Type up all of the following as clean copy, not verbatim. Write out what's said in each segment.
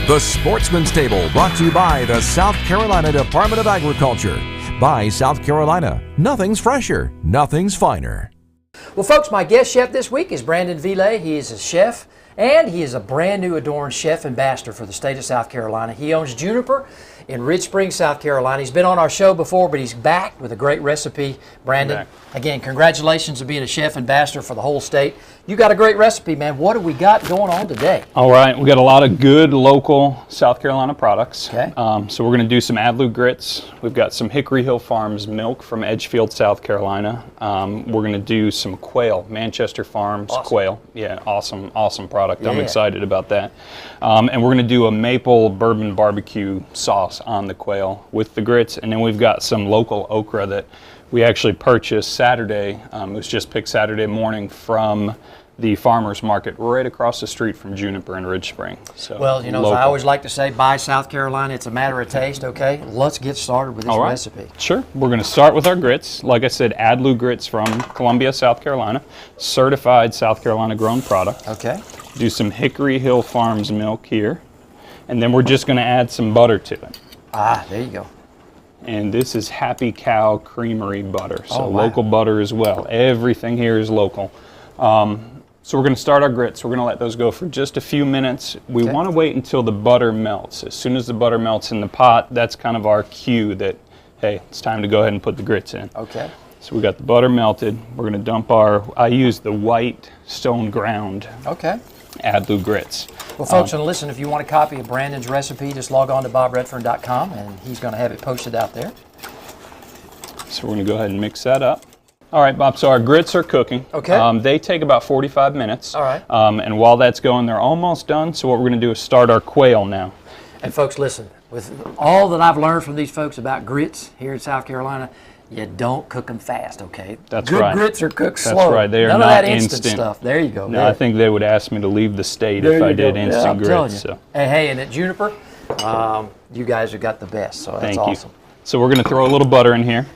The Sportsman's Table, brought to you by the South Carolina Department of Agriculture. By South Carolina, nothing's fresher, nothing's finer. Well, folks, my guest chef this week is Brandon Ville. He is a chef, and he is a brand new Adorned Chef Ambassador for the state of South Carolina. He owns Juniper in Ridge Springs, South Carolina. He's been on our show before, but he's back with a great recipe. Brandon, again, congratulations on being a chef ambassador for the whole state. You got a great recipe, man. What do we got going on today? All right, we got a lot of good local South Carolina products. Okay. So we're going to do some Adlu grits. We've got some Hickory Hill Farms milk from Edgefield, South Carolina. We're going to do some quail, Manchester Farms quail. Yeah, awesome product. Yeah. I'm excited about that. And we're going to do a maple bourbon barbecue sauce on the quail with the grits. And then we've got some local okra that we actually purchased Saturday. It was just picked Saturday morning from the farmers market right across the street from Juniper in Ridge Spring. So well, you know, as I always like to say, buy South Carolina, it's a matter of taste, okay? Let's get started with this recipe. Sure. We're going to start with our grits. Like I said, Adlu grits from Columbia, South Carolina. Certified South Carolina grown product. Okay. Do some Hickory Hill Farms milk here. And then we're just going to add some butter to it. Ah, there you go. And this is Happy Cow Creamery butter, so local butter as well. Everything here is local. So we're going to start our grits. We're going to let those go for just a few minutes. We want to wait until the butter melts. As soon as the butter melts in the pot, that's kind of our cue that, hey, it's time to go ahead and put the grits in. Okay. So we got the butter melted. We're going to dump I use the white stone ground Adlu grits. Well, folks, and listen, if you want a copy of Brandon's recipe, just log on to bobredfern.com, and he's going to have it posted out there. So we're going to go ahead and mix that up. All right, Bob, so our grits are cooking. Okay. They take about 45 minutes. All right. And while that's going, they're almost done. So what we're going to do is start our quail now. And folks, listen, with all that I've learned from these folks about grits here in South Carolina, you don't cook them fast, okay? That's right. Good grits are cooked slow. That's right. They are None not of that instant stuff. There you go. No, I think they would ask me to leave the state if I did instant grits. So. Hey, and at Juniper, you guys have got the best, so that's awesome. So we're going to throw a little butter in here,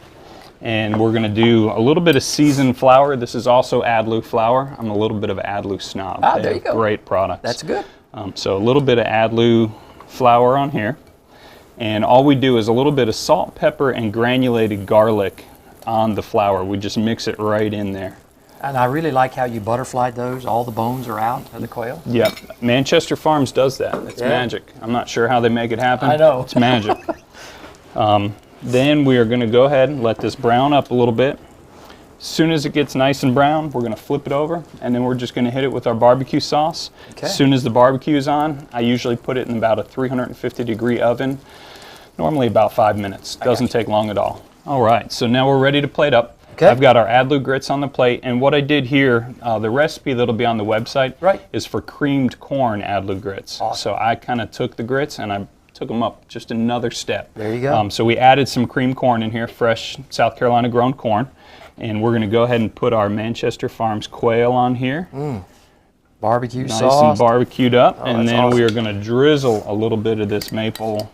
and we're going to do a little bit of seasoned flour. This is also Adlu flour. I'm a little bit of an Adlu snob. Ah, there you go. Great products. That's good. So a little bit of Adlu flour on here, and all we do is a little bit of salt, pepper, and granulated garlic on the flour. We just mix it right in there. And I really like how you butterflied those. All the bones are out of the quail. Yep. Manchester Farms does that. It's magic. I'm not sure how they make it happen. I know. It's magic. Then we are going to go ahead and let this brown up a little bit. As soon as it gets nice and brown, we're going to flip it over, and then we're just going to hit it with our barbecue sauce. Okay. As soon as the barbecue is on, I usually put it in about a 350-degree oven, normally about 5 minutes. Doesn't take long at all. All right, so now we're ready to plate up. Okay. I've got our Adlu grits on the plate, and what I did here, the recipe that'll be on the website is for creamed corn Adlu grits. Awesome. So I kind of took the grits and I took them up just another step. There you go. So we added some creamed corn in here, fresh South Carolina grown corn, and we're going to go ahead and put our Manchester Farms quail on here. Barbecue sauce. Nice and barbecued up, and then we are awesome. going to drizzle a little bit of this maple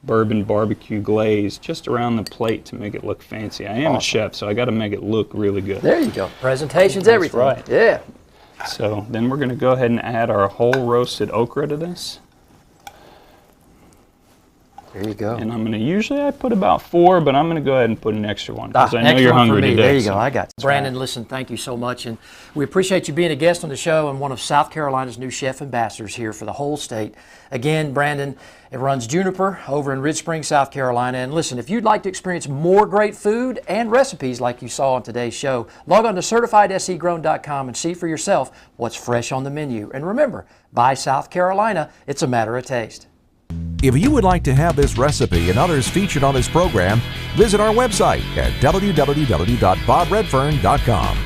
bourbon barbecue glaze just around the plate to make it look fancy. I am a chef, so I got to make it look really good. There you go. Presentation's everything. Right. Yeah. So then we're going to go ahead and add our whole roasted okra to this. There you go. And I'm going to, usually I put about 4, but I'm going to go ahead and put an extra one because I know you're hungry today. There you go, I got you. Brandon, listen, thank you so much. And we appreciate you being a guest on the show and one of South Carolina's new chef ambassadors here for the whole state. Again, Brandon, it runs Juniper over in Ridge Springs, South Carolina. And listen, if you'd like to experience more great food and recipes like you saw on today's show, log on to CertifiedSEGrown.com and see for yourself what's fresh on the menu. And remember, buy South Carolina, it's a matter of taste. If you would like to have this recipe and others featured on this program, visit our website at www.bobredfern.com.